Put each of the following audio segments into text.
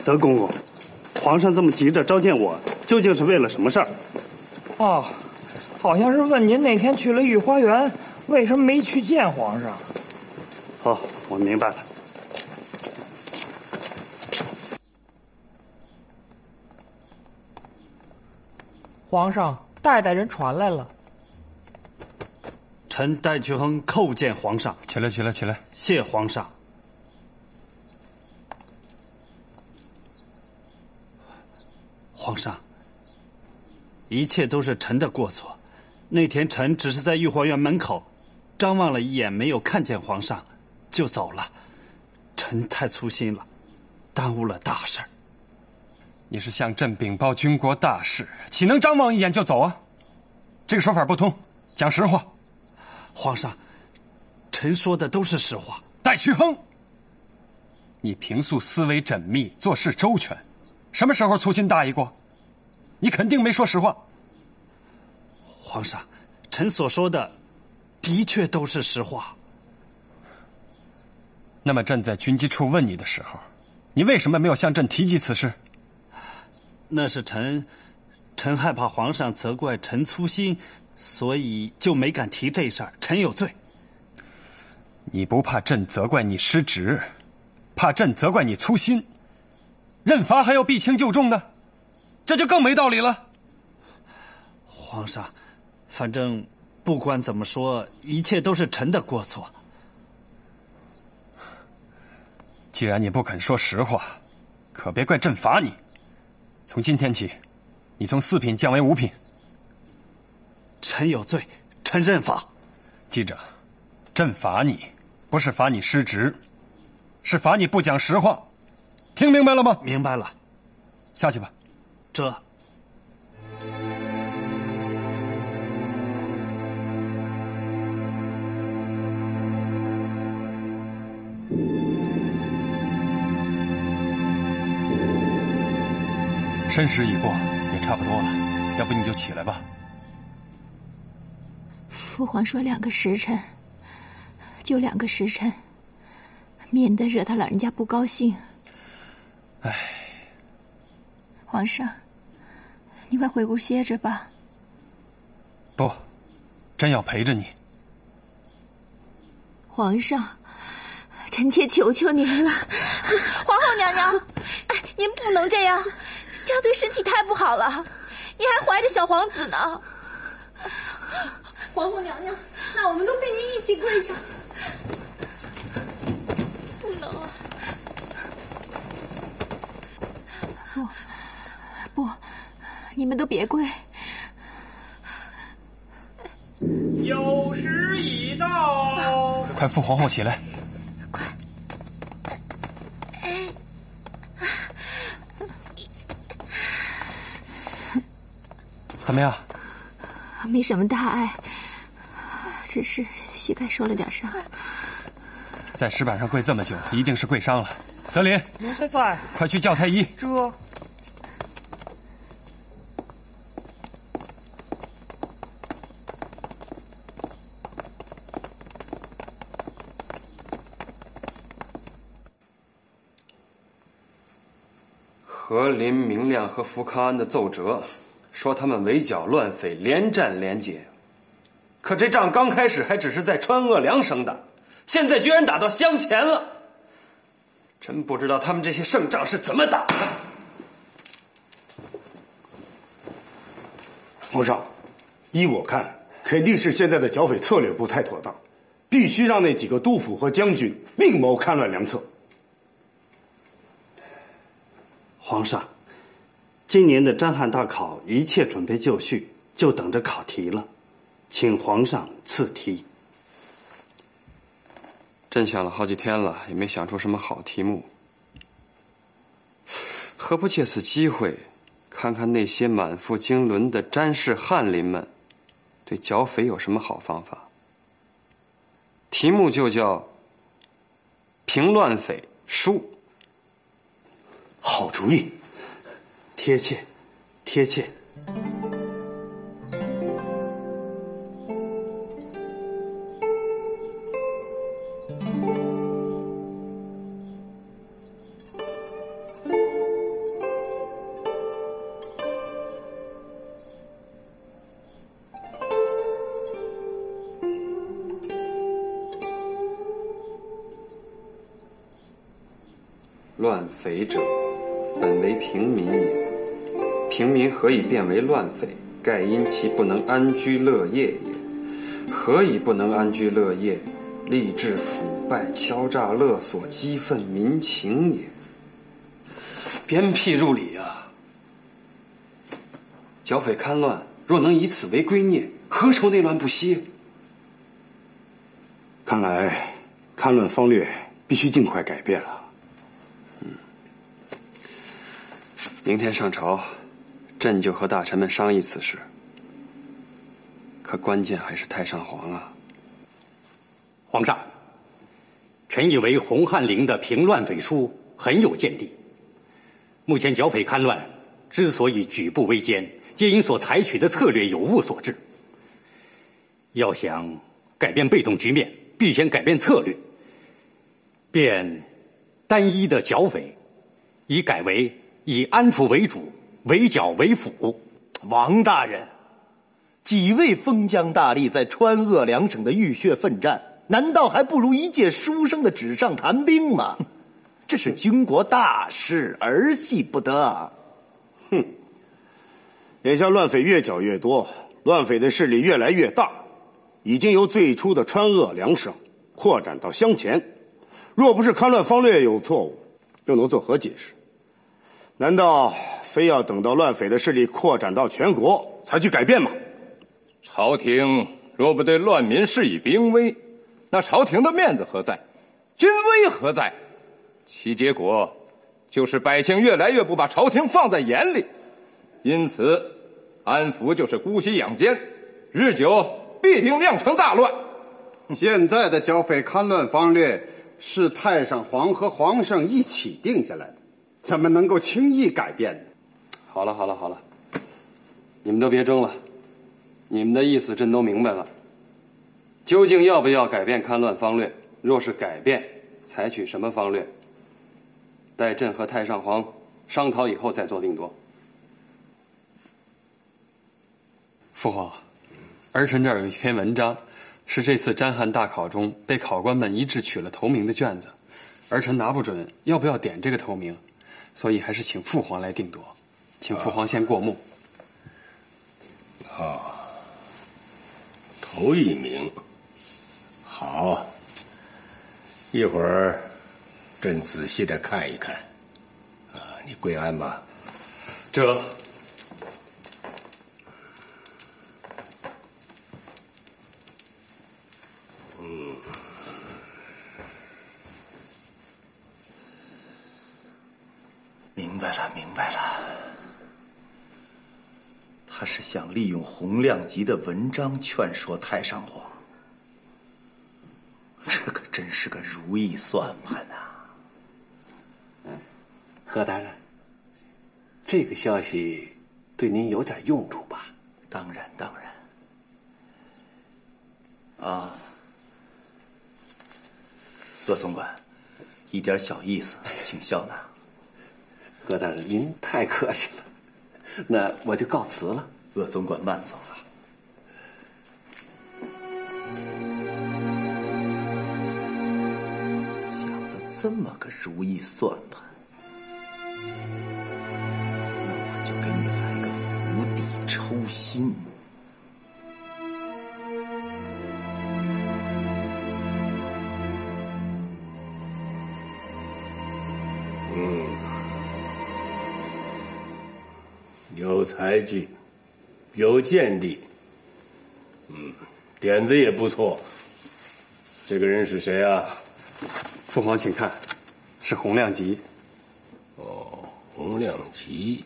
德公公，皇上这么急着召见我，究竟是为了什么事儿？哦，好像是问您那天去了御花园，为什么没去见皇上？哦，我明白了。皇上，代人传来了。臣戴渠亨叩见皇上。起来，起来，起来！谢皇上。皇上，一切都是臣的过错。那天臣只是在御花园门口张望了一眼，没有看见皇上，就走了。臣太粗心了，耽误了大事。你是向朕禀报军国大事，岂能张望一眼就走啊？这个说法不通，讲实话。皇上，臣说的都是实话。戴渠亨，你平素思维缜密，做事周全，什么时候粗心大意过？你肯定没说实话。皇上，臣所说的的确都是实话。那么朕在军机处问你的时候，你为什么没有向朕提及此事？那是臣害怕皇上责怪臣粗心，所以就没敢提这事儿。臣有罪。你不怕朕责怪你失职，怕朕责怪你粗心，认罚还要避轻就重的，这就更没道理了。皇上，反正不管怎么说，一切都是臣的过错。既然你不肯说实话，可别怪朕罚你。从今天起，你从4品降为5品。臣有罪，臣认罚。记着，朕罚你，不是罚你失职，是罚你不讲实话。听明白了吗？明白了。下去吧。这。申时已过，也差不多了，要不你就起来吧。父皇说2个时辰，就2个时辰，免得惹他老人家不高兴。唉，皇上，你快回屋歇着吧。不，朕要陪着你。皇上，臣妾求求您了。皇后娘娘，哎，您不能这样，这样对身体太不好了。您还怀着小皇子呢。皇后娘娘，那我们都陪您一起跪着。不能啊！不，你们都别跪。酉时已到，快扶皇后起来。快！怎么样？没什么大碍，只是膝盖受了点伤。在石板上跪这么久，一定是跪伤了。德林，奴才在。快去叫太医。这。和林明亮和福康安的奏折说他们围剿乱匪，连战连捷。可这仗刚开始还只是在川鄂两省打，现在居然打到湘黔了。真不知道他们这些胜仗是怎么打的。皇上，依我看，肯定是现在的剿匪策略不太妥当，必须让那几个督府和将军另谋戡乱良策。皇上，今年的章汉大考一切准备就绪，就等着考题了，请皇上赐题。朕想了好几天了，也没想出什么好题目。何不借此机会，看看那些满腹经纶的詹氏翰林们，对剿匪有什么好方法？题目就叫《平乱匪书》。好主意，贴切，贴切。乱匪者，本为平民也。平民何以变为乱匪？盖因其不能安居乐业也。何以不能安居乐业？吏治腐败、敲诈勒索、激愤民情也。鞭辟入里啊！剿匪戡乱，若能以此为圭臬，何愁内乱不息？看来戡乱方略必须尽快改变了。明天上朝，朕就和大臣们商议此事。可关键还是太上皇啊！皇上，臣以为洪翰林的平乱匪书很有见地。目前剿匪戡乱之所以举步维艰，皆因所采取的策略有误所致。要想改变被动局面，必先改变策略，便单一的剿匪，已改为以安抚为主，围剿为辅。王大人，几位封疆大吏在川鄂两省的浴血奋战，难道还不如一介书生的纸上谈兵吗？这是军国大事，儿戏不得。哼！眼下乱匪越剿越多，乱匪的势力越来越大，已经由最初的川鄂两省扩展到湘黔。若不是戡乱方略有错误，又能作何解释？难道非要等到乱匪的势力扩展到全国才去改变吗？朝廷若不对乱民施以兵威，那朝廷的面子何在？军威何在？其结果就是百姓越来越不把朝廷放在眼里，因此安抚就是姑息养奸，日久必定酿成大乱。现在的剿匪戡乱方略是太上皇和皇上一起定下来的，怎么能够轻易改变呢？好了好了好了，你们都别争了，你们的意思朕都明白了。究竟要不要改变戡乱方略？若是改变，采取什么方略？待朕和太上皇商讨以后再做定夺。父皇，儿臣这儿有一篇文章，是这次詹汉大考中被考官们一致取了头名的卷子，儿臣拿不准要不要点这个头名，所以还是请父皇来定夺，请父皇先过目。头一名，好，一会儿朕仔细的看一看。你跪安吧。这。明白了，明白了。他是想利用洪亮吉的文章劝说太上皇，这可真是个如意算盘呐！何大人，这个消息对您有点用处吧？当然，当然。啊，鄂总管，一点小意思，请笑纳。何大人，您太客气了，那我就告辞了。鄂总管慢走了。想了这么个如意算盘，那我就给你来个釜底抽薪。有才具，有见地，点子也不错。这个人是谁啊？父皇请看，是洪亮吉。洪亮吉，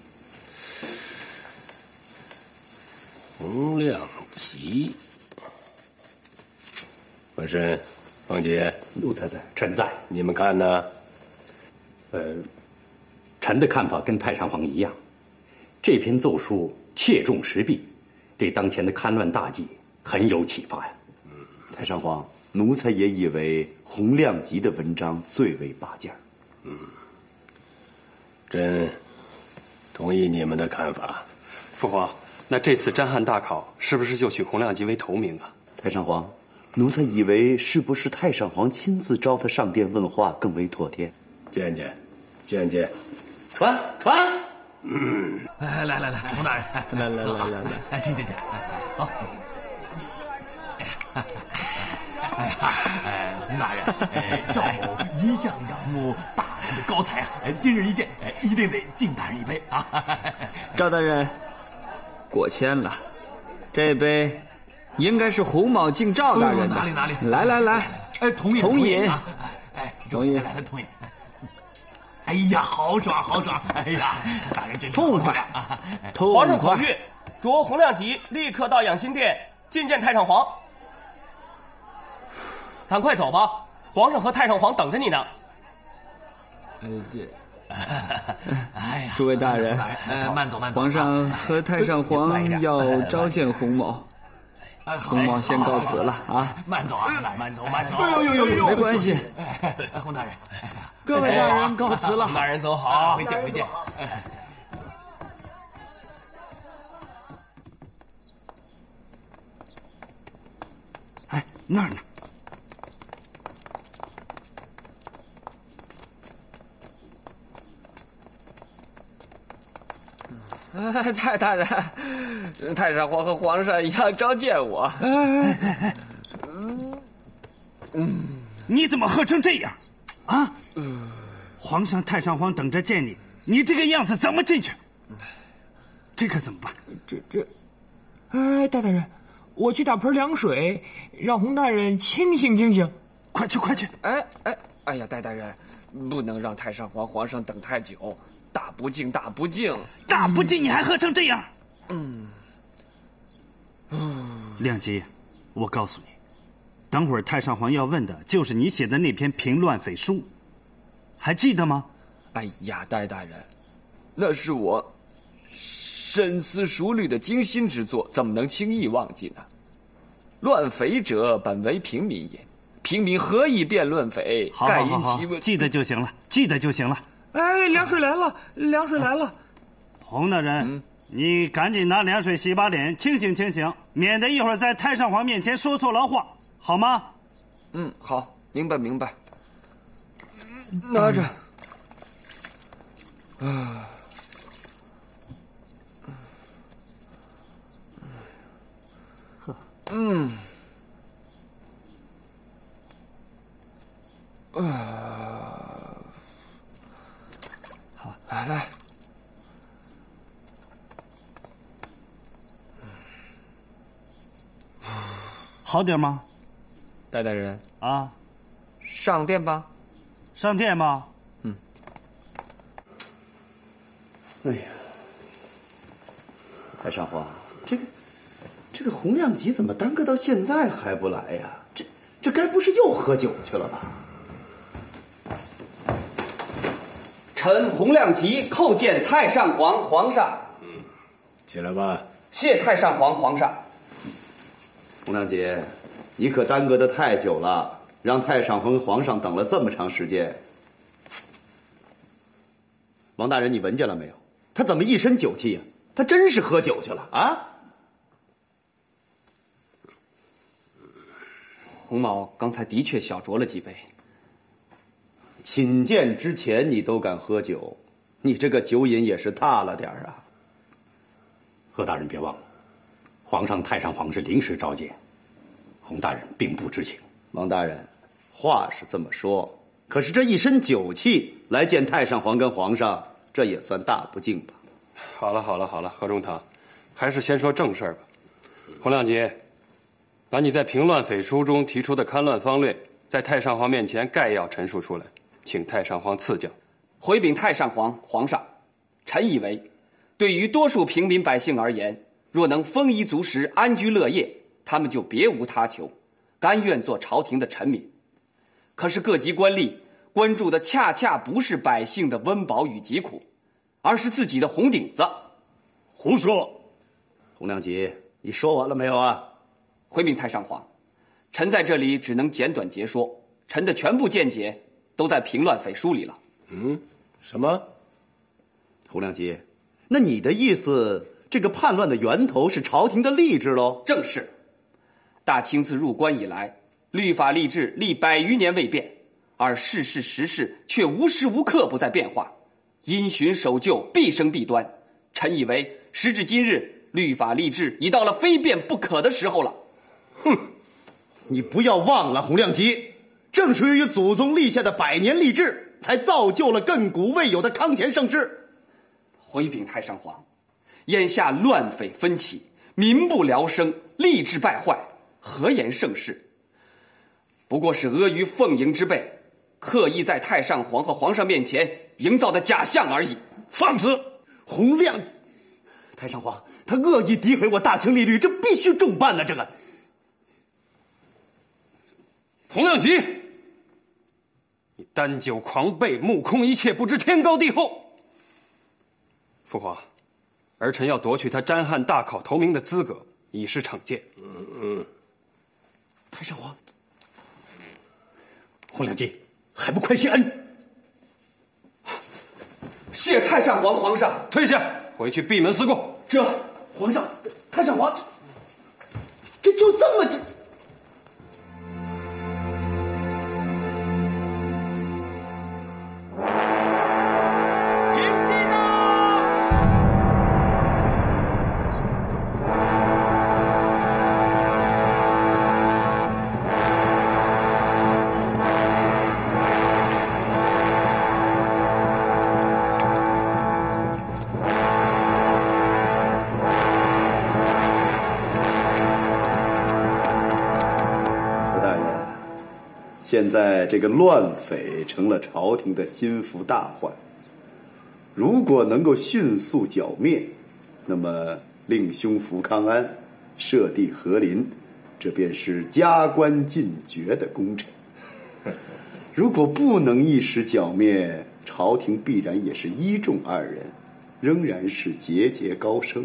洪亮吉。本身，方杰，奴才在，臣在。你们看呢？臣的看法跟太上皇一样。这篇奏书切中时弊，对当前的戡乱大计很有启发呀。太上皇，奴才也以为洪亮吉的文章最为拔尖。朕同意你们的看法。父皇，那这次詹汉大考是不是就取洪亮吉为头名啊？太上皇，奴才以为是不是太上皇亲自召他上殿问话更为妥帖？见见，见见。传。来，洪大人，来，请，好。洪大人，赵某一向仰慕大人的高才啊，今日一见，一定得敬大人一杯啊！赵大人，过谦了，这杯应该是洪某敬赵大人的。哪里？来，同饮。同饮。哎呀，好爽！哎呀，大人真痛快！皇上口谕，着洪亮吉立刻到养心殿觐见太上皇。赶快走吧，皇上和太上皇等着你呢。哎呀，诸位大人，慢走。皇上和太上皇要召见洪某。洪某先告辞了啊！慢走。呦，没关系。洪大人，各位大人告辞了。大人走好，回见。哎，那儿呢？太大人，太上皇和皇上要召见我。你怎么喝成这样？啊？皇上、太上皇等着见你，你这个样子怎么进去？这可怎么办？大大人，我去打盆凉水，让洪大人清醒。快去！哎呀，大人，不能让太上皇、皇上等太久。大不敬！你还喝成这样？亮吉，我告诉你，等会儿太上皇要问的就是你写的那篇平乱匪书，还记得吗？哎呀，大人，那是我深思熟虑的精心之作，怎么能轻易忘记呢？乱匪者本为平民也，平民何以辩论匪？盖因其问。记得就行了。哎，凉水来了！洪大人，你赶紧拿凉水洗把脸，清醒，免得一会儿在太上皇面前说错了话，好吗？好，明白。拿着。好，来。好点吗？大人啊，上殿吧。哎呀，太上皇，这个洪亮吉怎么耽搁到现在还不来呀？这该不是又喝酒去了吧？臣洪亮吉叩见太上皇、皇上。起来吧。谢太上皇、皇上。洪亮吉，你可耽搁得太久了，让太上皇和皇上等了这么长时间。王大人，你闻见了没有？他怎么一身酒气呀？他真是喝酒去了啊！洪某刚才的确小酌了几杯。寝殿之前你都敢喝酒，你这个酒瘾也是大了点啊！何大人别忘了，皇上、太上皇是临时召见，洪大人并不知情。王大人，话是这么说，可是这一身酒气来见太上皇跟皇上，这也算大不敬吧？好了，何中堂，还是先说正事儿吧。洪亮吉，把你在平乱匪书中提出的戡乱方略，在太上皇面前概要陈述出来，请太上皇赐教。回禀太上皇、皇上，臣以为，对于多数平民百姓而言，若能丰衣足食、安居乐业，他们就别无他求，甘愿做朝廷的臣民。可是各级官吏关注的恰恰不是百姓的温饱与疾苦，而是自己的红顶子。胡说！洪亮吉，你说完了没有啊？回禀太上皇，臣在这里只能简短截说，臣的全部见解都在平乱匪书里了。什么？洪亮吉，那你的意思，这个叛乱的源头是朝廷的吏治喽？正是。大清自入关以来，律法吏治历100余年未变，而世事时事却无时无刻不在变化，因循守旧，必生弊端。臣以为，时至今日，律法吏治已到了非变不可的时候了。哼，你不要忘了，洪亮吉，正是由于祖宗立下的100年吏治，才造就了亘古未有的康乾盛世。回禀太上皇，眼下乱匪纷起，民不聊生，吏治败坏，何言盛世？不过是阿谀奉迎之辈刻意在太上皇和皇上面前营造的假象而已。放肆！洪亮，太上皇，他恶意诋毁我大清律律，这必须重办呢。这个洪亮吉，你单酒狂悖，目空一切，不知天高地厚。父皇，儿臣要夺去他沾汉大考头名的资格，以示惩戒。太上皇，洪亮吉，还不快谢恩！谢太上皇，皇上退下，回去闭门思过。这皇上，太上皇，这就这么现在这个乱匪成了朝廷的心腹大患，如果能够迅速剿灭，那么令兄福康安设地和林，这便是加官进爵的功臣。如果不能一时剿灭，朝廷必然也是一众二人，仍然是节节高升。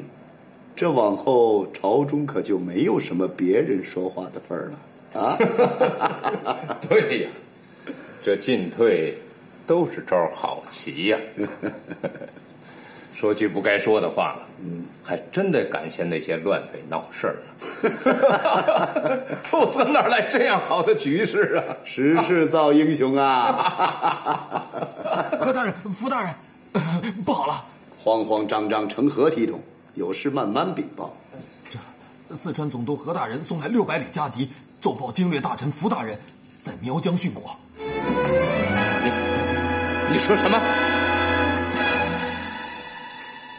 这往后朝中可就没有什么别人说话的份儿了。啊，对呀，这进退都是招好棋呀。说句不该说的话了，还真得感谢那些乱匪闹事儿啊，否则哪来这样好的局势啊？时势造英雄啊！何大人、福大人，不好了！慌慌张张成何体统？有事慢慢禀报。这四川总督何大人送来600里加急，奏报经略大臣福大人在苗疆殉国。你说什么？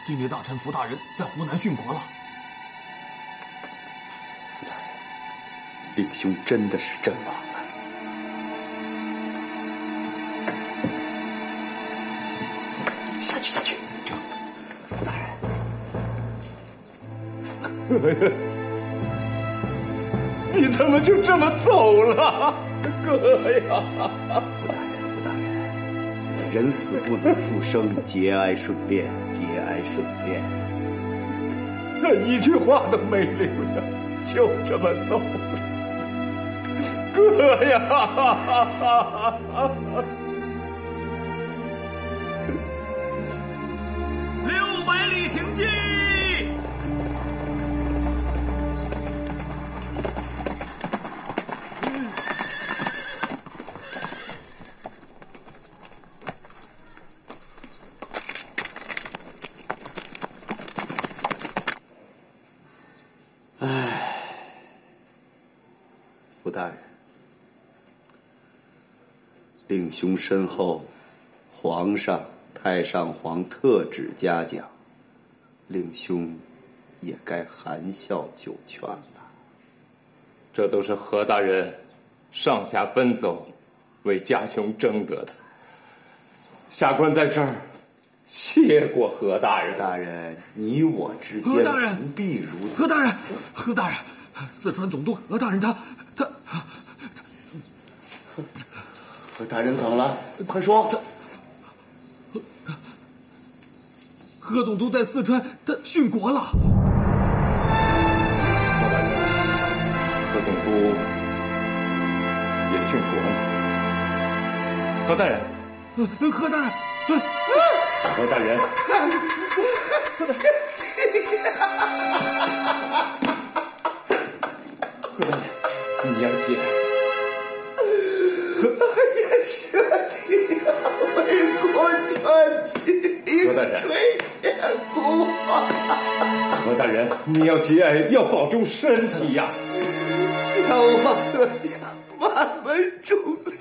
经略大臣福大人在湖南殉国了。福大人，令兄真的是阵亡了。下去，下去。这，福大人。你怎么就这么走了，哥呀！福大人，人死不能复生，节哀顺变，节哀顺变。他一句话都没留下，就这么走了，哥呀！600里停机。福大人，令兄身后，皇上、太上皇特旨嘉奖，令兄也该含笑九泉了。这都是何大人上下奔走，为家兄争得的。下官在这儿谢过何大人。大人，你我之间不必如此。何大人，何大人，四川总督何大人他。何大人怎么了？快说！何总督在四川，他殉国了。何大人，何总督也殉国了。何大人，何大人，何大人。何大人，你要进来。也是。你要节哀，要保重身体呀。小王和家万分重礼，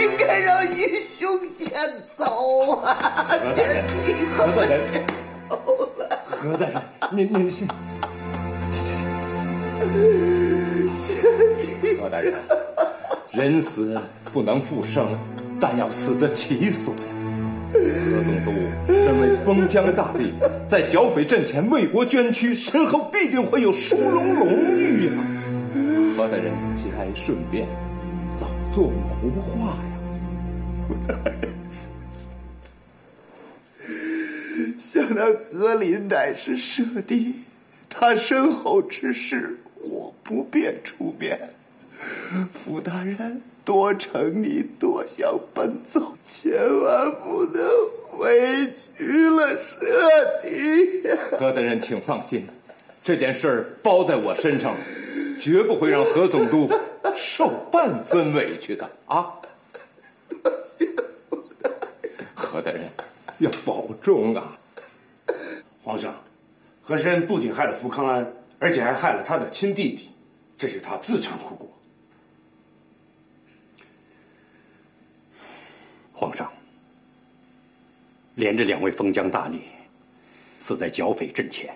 应该让义兄先走啊！你怎么先走了？何大人，您是何大人，人死不能复生，但要死得其所呀。何总督身为封疆大吏，在剿匪阵前为国捐躯，身后必定会有殊荣荣誉呀。何大人节哀顺变，早做谋划呀。想那何林乃是舍弟，他身后之事，我不便出面。傅大人，多承你多向奔走，千万不能委屈了舍弟。何大人，请放心，这件事包在我身上，绝不会让何总督受半分委屈的啊！何大人要保重啊！皇上，和珅不仅害了福康安，而且还害了他的亲弟弟，这是他自尝苦果。皇上，连着2位封疆大吏死在剿匪阵前，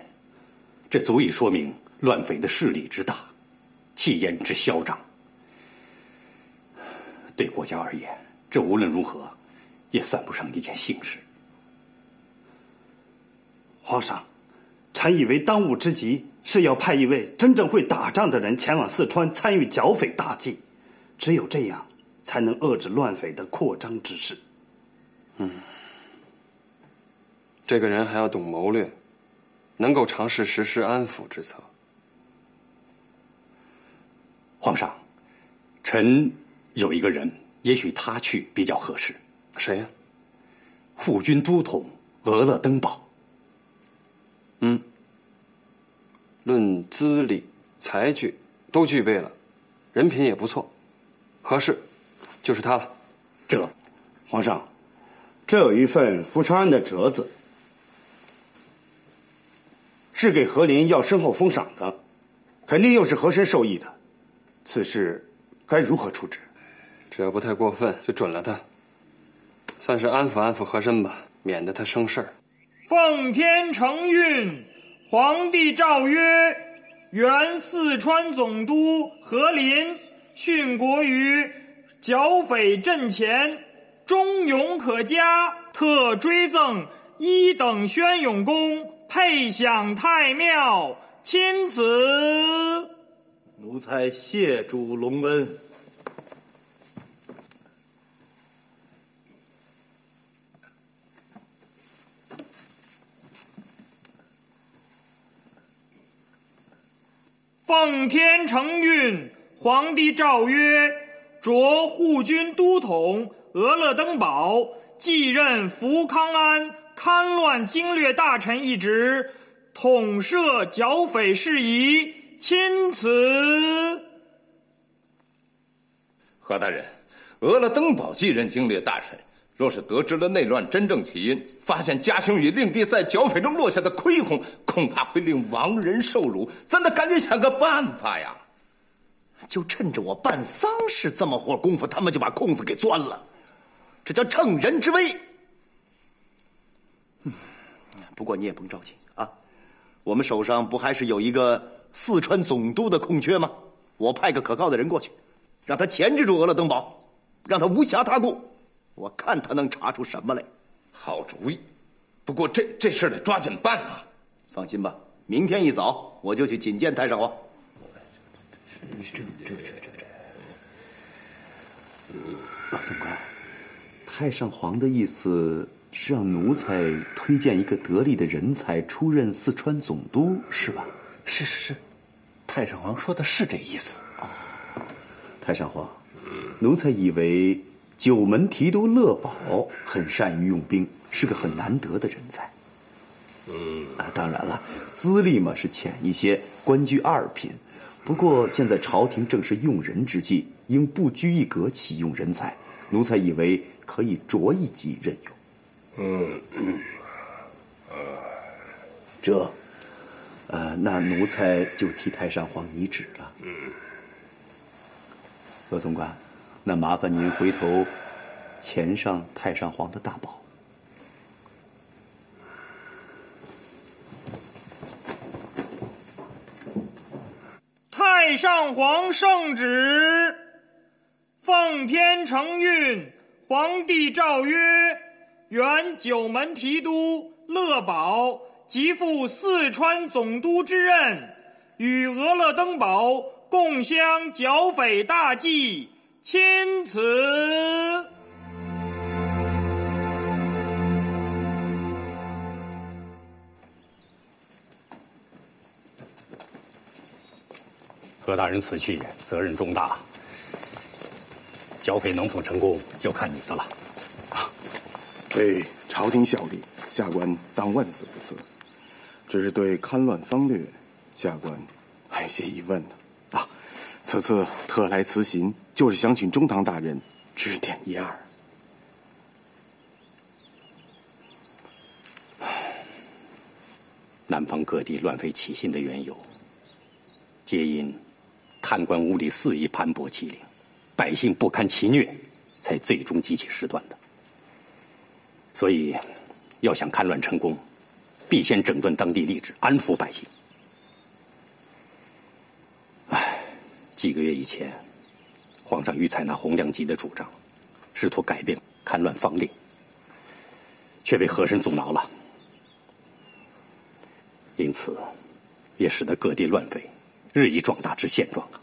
这足以说明乱匪的势力之大，气焰之嚣张。对国家而言，这无论如何也算不上一件幸事。皇上，臣以为当务之急是要派一位真正会打仗的人前往四川参与剿匪大计，只有这样才能遏制乱匪的扩张之势。这个人还要懂谋略，能够尝试实施安抚之策。皇上，臣有一个人，也许他去比较合适。谁呀？护军都统俄勒登堡。论资历、才具都具备了，人品也不错，合适，就是他了。皇上，这有一份福长安的折子，是给和林要身后封赏的，肯定又是和珅授意的，此事该如何处置？只要不太过分，就准了他，算是安抚安抚和珅吧，免得他生事儿。奉天承运，皇帝诏曰：原四川总督和林殉国于剿匪阵前，忠勇可嘉，特追赠1等宣勇功，配享太庙，钦此。奴才谢主隆恩。奉天承运，皇帝诏曰：着护军都统俄勒登堡继任福康安勘乱经略大臣一职，统摄剿匪事宜，钦此。何大人，俄勒登堡继任经略大臣，若是得知了内乱真正起因，发现家兄与令弟在剿匪中落下的亏空，恐怕会令亡人受辱，咱得赶紧想个办法呀！就趁着我办丧事这么会儿功夫，他们就把空子给钻了，这叫乘人之危。不过你也甭着急啊，我们手上不还是有一个四川总督的空缺吗？我派个可靠的人过去，让他钳制住俄勒登堡，让他无暇他顾，我看他能查出什么来。好主意，不过这事得抓紧办啊！放心吧，明天一早我就去觐见太上皇。老总管，太上皇的意思是让奴才推荐一个得力的人才出任四川总督，是吧？是，太上皇说的是这意思。太上皇，奴才以为九门提督乐宝很善于用兵，是个很难得的人才。当然了，资历嘛是浅一些，官居2品。不过现在朝廷正是用人之际，应不拘一格启用人才，奴才以为可以着一级任用。这那奴才就替太上皇拟旨了。罗总管，那麻烦您回头前上太上皇的大宝。太上皇圣旨，奉天承运，皇帝诏曰：原九门提督乐宝即赴四川总督之任，与俄勒登堡共襄剿匪大计，钦此。何大人此去责任重大，剿匪能否成功，就看你的了。为朝廷效力，下官当万死不辞。只是对戡乱方略，下官还有些疑问呢。此次特来辞行，就是想请中堂大人指点一二。南方各地乱匪起信的缘由，皆因贪官污吏肆意盘剥欺凌，百姓不堪其虐，才最终激起事端的。所以，要想戡乱成功，必先整顿当地吏治，安抚百姓。几个月以前，皇上欲采纳洪亮吉的主张，试图改变戡乱方令，却被和珅阻挠了。因此，也使得各地乱匪日益壮大至现状啊。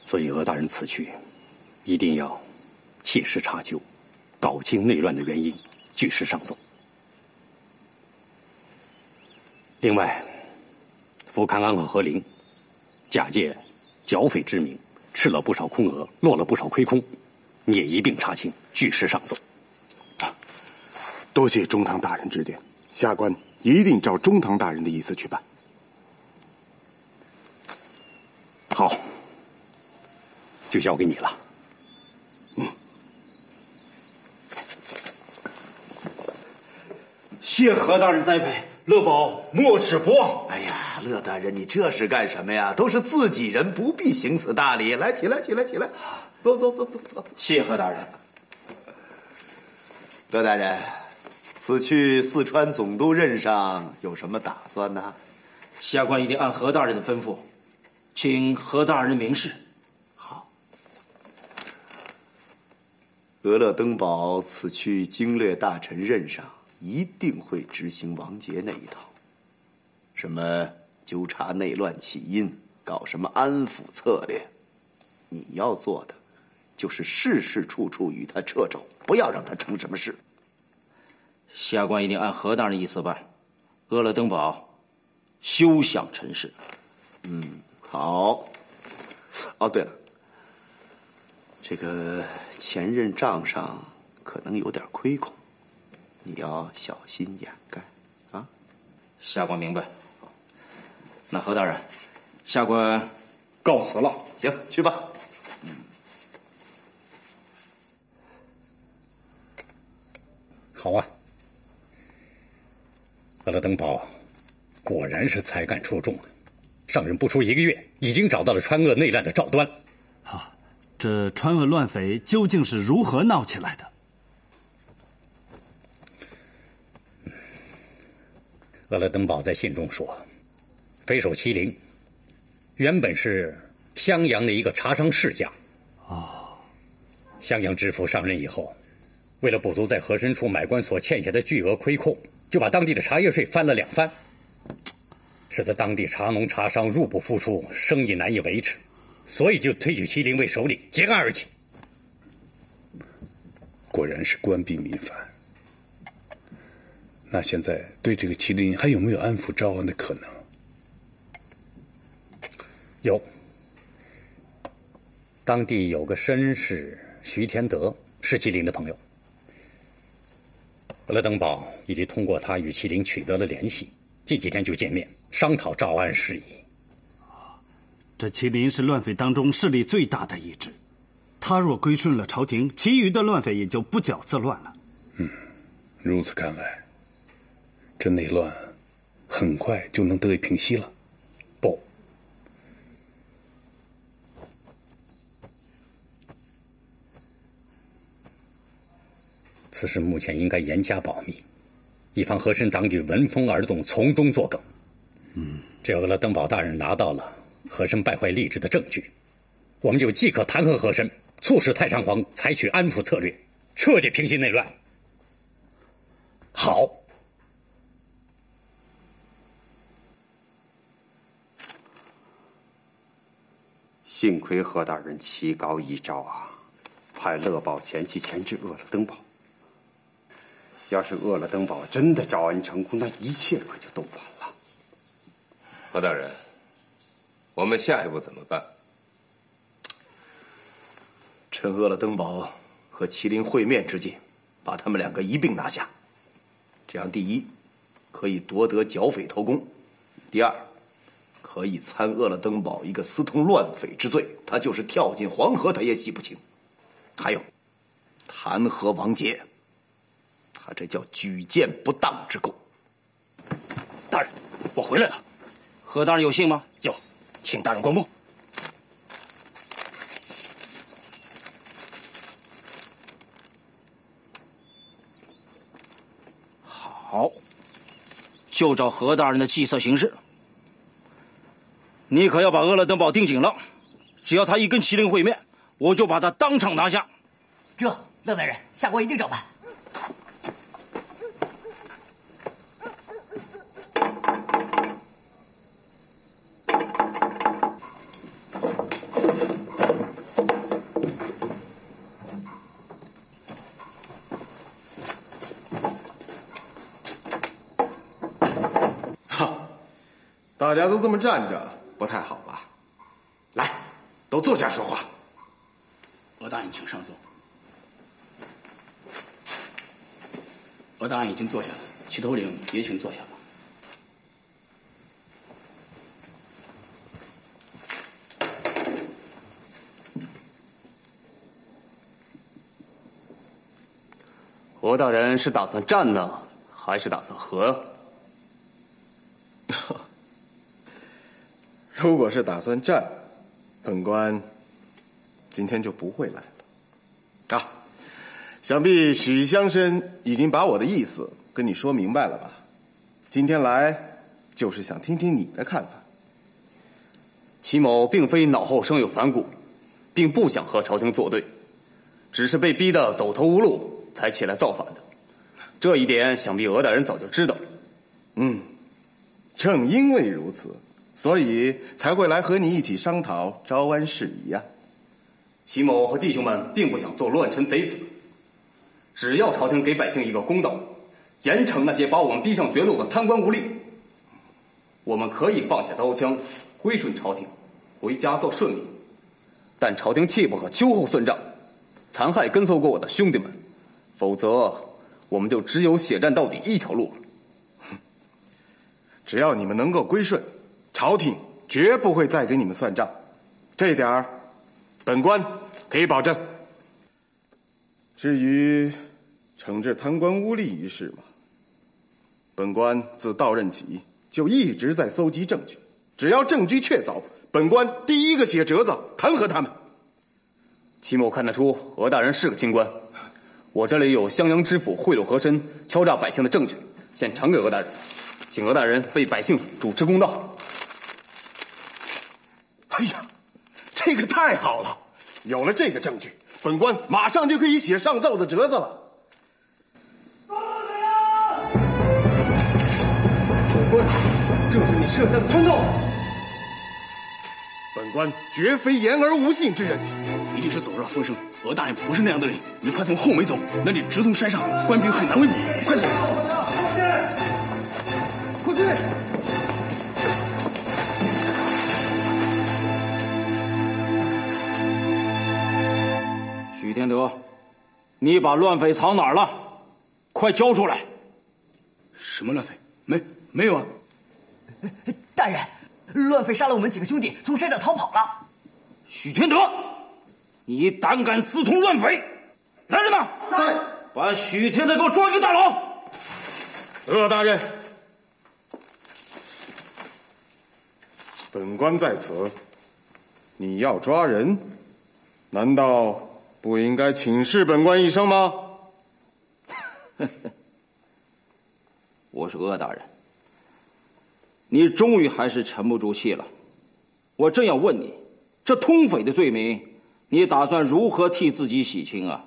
所以，额大人此去，一定要切实查究，搞清内乱的原因，据实上奏。另外，福康安和和林假借剿匪之名，吃了不少空额，落了不少亏空，你也一并查清，据实上奏。多谢中堂大人指点，下官一定照中堂大人的意思去办。好，就交给你了。谢何大人栽培，乐宝莫齿不忘。哎呀，乐大人，你这是干什么呀？都是自己人，不必行此大礼。来，起来，起来，起来，走。谢何大人。乐大人，此去四川总督任上有什么打算呢？下官一定按何大人的吩咐，请何大人明示。好。俄勒登堡此去经略大臣任上，一定会执行王杰那一套，什么纠察内乱起因，搞什么安抚策略。你要做的就是事事处处与他掣肘，不要让他成什么事。下官一定按何大人意思办，俄勒登堡休想成事。好。哦，对了，这个前任账上可能有点亏空，你要小心掩盖啊。下官明白。那何大人，下官告辞了。行，去吧。好啊，俄勒登堡果然是才干出众的，上任不出1个月，已经找到了川鄂内乱的肇端。这川鄂乱匪究竟是如何闹起来的？俄勒登堡在信中说，匪首麒麟原本是襄阳的一个茶商世家。襄阳知府上任以后，为了补足在和珅处买官所欠下的巨额亏空，就把当地的茶叶税翻了2番，使得当地茶农茶商入不敷出，生意难以维持，所以就推举麒麟为首领，结案而起。果然是官逼民反。那现在对这个麒麟还有没有安抚招安的可能？有，当地有个绅士徐天德是麒麟的朋友，俄勒登堡已经通过他与麒麟取得了联系，近几天就见面商讨招安事宜。这麒麟是乱匪当中势力最大的一支，他若归顺了朝廷，其余的乱匪也就不剿自乱了。如此看来，这内乱很快就能得以平息了。不，此事目前应该严加保密，以防和珅党羽闻风而动，从中作梗。只要俄勒登堡大人拿到了和珅败坏吏治的证据，我们就即可弹劾和珅，促使太上皇采取安抚策略，彻底平息内乱。好。幸亏何大人棋高一招啊，派乐宝前去钳制鄂勒登堡。要是鄂勒登堡真的招安成功，那一切可就都完了。何大人，我们下一步怎么办？趁鄂勒登堡和麒麟会面之际，把他们两个一并拿下。这样，第一，可以夺得剿匪头功；第二，可以参鄂勒登堡一个私通乱匪之罪，他就是跳进黄河，他也洗不清。还有，弹劾王杰，他这叫举荐不当之功。大人，我回来了。何大人有信吗？有，请大人观目。好，就照何大人的计策行事。你可要把鄂勒登堡盯紧了，只要他一跟麒麟会面，我就把他当场拿下。这，乐大人，下官一定照办。大家都这么站着，不太好吧？来，都坐下说话。额大人，请上座。额大人已经坐下了，齐头领也请坐下吧。额大人是打算战呢，还是打算和？如果是打算战，本官今天就不会来了。啊，想必许乡绅已经把我的意思跟你说明白了吧？今天来就是想听听你的看法。齐某并非脑后生有反骨，并不想和朝廷作对，只是被逼得走投无路才起来造反的。这一点想必额大人早就知道。正因为如此，所以才会来和你一起商讨招安事宜呀。齐某和弟兄们并不想做乱臣贼子，只要朝廷给百姓一个公道，严惩那些把我们逼上绝路的贪官污吏，我们可以放下刀枪，归顺朝廷，回家做顺民。但朝廷切不可秋后算账，残害跟随过我的兄弟们，否则我们就只有血战到底一条路了。只要你们能够归顺，朝廷绝不会再给你们算账，这点儿本官可以保证。至于惩治贪官污吏一事嘛，本官自到任起就一直在搜集证据，只要证据确凿，本官第一个写折子弹劾他们。齐某看得出额大人是个清官，我这里有襄阳知府贿赂和珅、敲诈百姓的证据，现呈给额大人，请额大人为百姓主持公道。哎呀，这个太好了！有了这个证据，本官马上就可以写上奏的折子了。本官正是你设下的圈套。本官绝非言而无信之人，一定是走漏风声。额大人不是那样的人，你快从后门走，那里直通山上，官兵很难围捕。快走！快去！许天德，你把乱匪藏哪儿了？快交出来！什么乱匪？没有啊！大人，乱匪杀了我们几个兄弟，从山上逃跑了。许天德，你胆敢私通乱匪！来人呐！在！把许天德给我抓进大牢！鄂大人，本官在此，你要抓人，难道不应该请示本官一声吗？我是鄂大人，你终于还是沉不住气了。我正要问你，这通匪的罪名，你打算如何替自己洗清啊？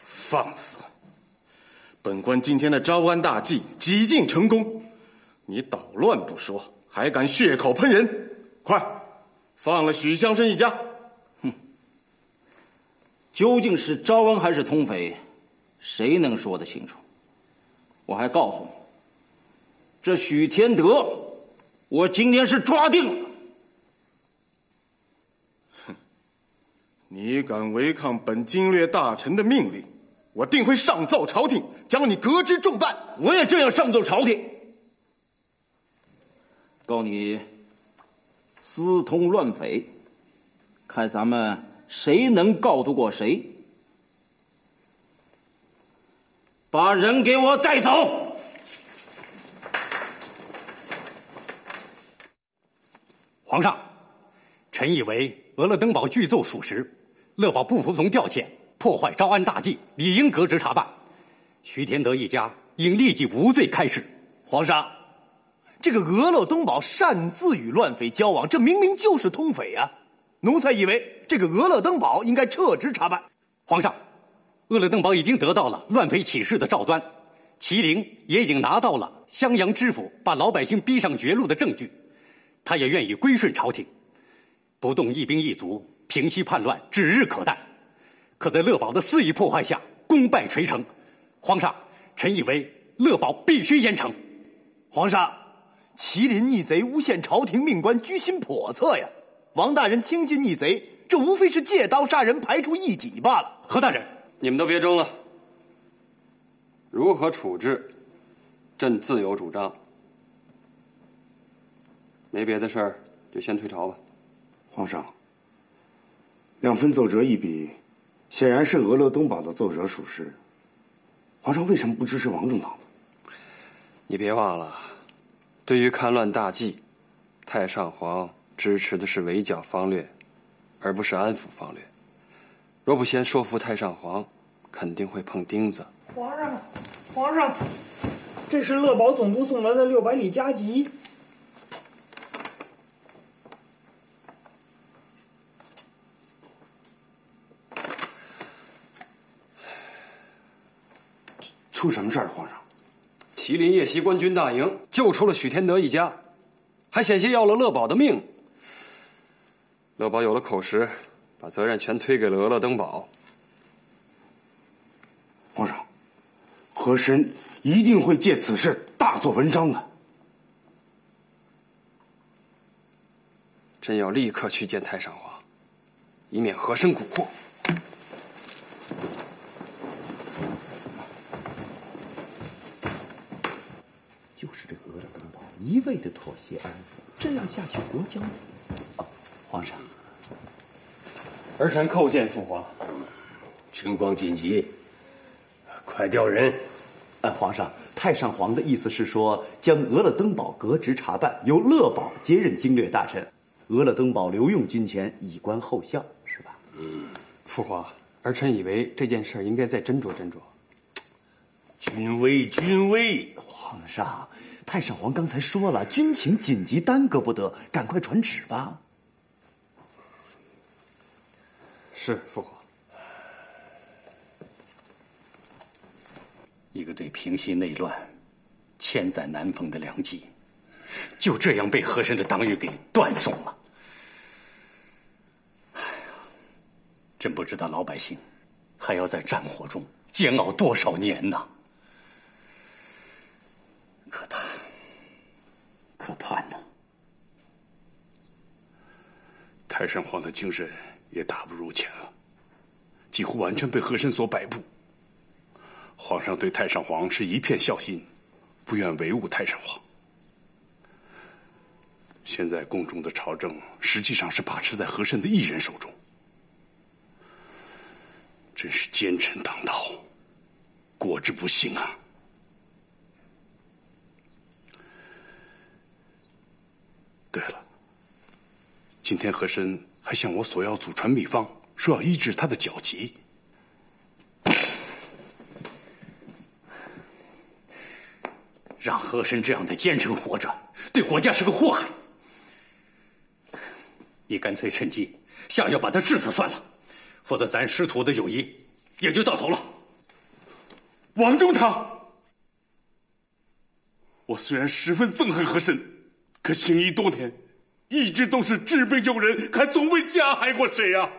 放肆！本官今天的招安大计几近成功，你捣乱不说，还敢血口喷人！快，放了许乡绅一家！哼，究竟是招安还是通匪，谁能说得清楚？我还告诉你，这许天德，我今天是抓定了。哼，你敢违抗本经略大臣的命令，我定会上奏朝廷，将你革职重办。我也这样上奏朝廷，告你私通乱匪，看咱们谁能告得过谁。把人给我带走！皇上，臣以为俄勒登堡具奏属实，勒堡不服从调遣，破坏招安大计，理应革职查办。徐天德一家应立即无罪开释。皇上，这个俄勒登堡擅自与乱匪交往，这明明就是通匪啊！奴才以为这个俄勒登堡应该撤职查办。皇上，俄勒登堡已经得到了乱匪起事的照端，麒麟也已经拿到了襄阳知府把老百姓逼上绝路的证据，他也愿意归顺朝廷，不动一兵一卒，平息叛乱指日可待。可在勒堡的肆意破坏下，功败垂成。皇上，臣以为勒堡必须严惩。皇上，麒麟逆贼诬陷朝廷命官，居心叵测呀！王大人轻信逆贼，这无非是借刀杀人，排除异己罢了。何大人，你们都别争了，如何处置，朕自有主张。没别的事儿，就先退朝吧。皇上，两份奏折一比，显然是俄勒登堡的奏折属实。皇上为什么不支持王正党呢？你别忘了，对于戡乱大计，太上皇支持的是围剿方略，而不是安抚方略。若不先说服太上皇，肯定会碰钉子。皇上，这是勒堡总督送来的600里加急。出什么事儿了，皇上？麒麟夜袭官军大营，救出了许天德一家，还险些要了勒堡的命。勒堡有了口实，把责任全推给了俄勒登堡。皇上，和珅一定会借此事大做文章的。朕要立刻去见太上皇，以免和珅蛊惑。就是这俄勒登堡一味的妥协安抚，这样下去国交。皇上，儿臣叩见父皇。情况紧急，快调人。皇上，太上皇的意思是说，将俄勒登堡革职查办，由勒堡接任经略大臣，俄勒登堡留用军前，以观后效，是吧？父皇，儿臣以为这件事应该再斟酌斟酌。君威！皇上，太上皇刚才说了，军情紧急，耽搁不得，赶快传旨吧。是，父皇。一个对平息内乱、千载难逢的良机，就这样被和珅的党羽给断送了。哎呀，真不知道老百姓还要在战火中煎熬多少年呢？可叹呐！太上皇的精神也大不如前了，几乎完全被和珅所摆布。皇上对太上皇是一片孝心，不愿违误太上皇。现在宫中的朝政实际上是把持在和珅的一人手中，真是奸臣当道，国之不幸啊！对了，今天和珅还向我索要祖传秘方，说要医治他的脚疾。让和珅这样的奸臣活着，对国家是个祸害。你干脆趁机下药把他治死算了，否则咱师徒的友谊也就到头了。王中堂，我虽然十分憎恨和珅，可行医多年，一直都是治病救人，还从未加害过谁啊！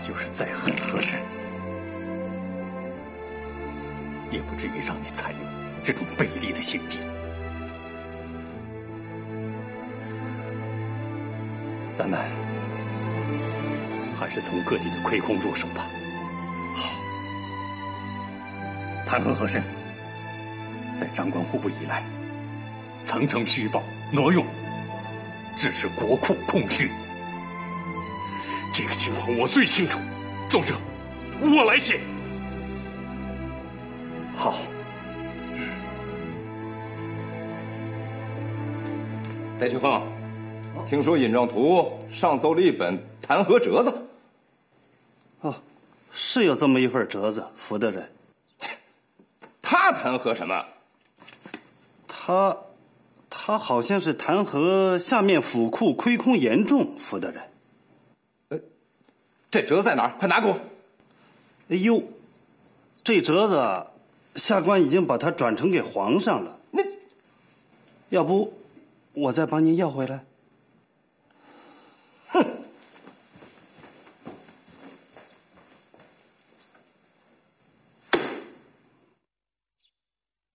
就是再恨和珅，也不至于让你采用这种卑劣的行径。咱们还是从各地的亏空入手吧。好，弹劾和珅在掌管户部以来，层层虚报挪用，致使国库空虚。这个情况我最清楚，奏折我来写。好。戴去亨，听说尹正图上奏了一本弹劾折子。哦，是有这么一份折子，福大人。他弹劾什么？他好像是弹劾下面府库亏空严重，福大人。这折子在哪儿？快拿给我！哎呦，这折子下官已经把它转呈给皇上了。要不我再帮您要回来？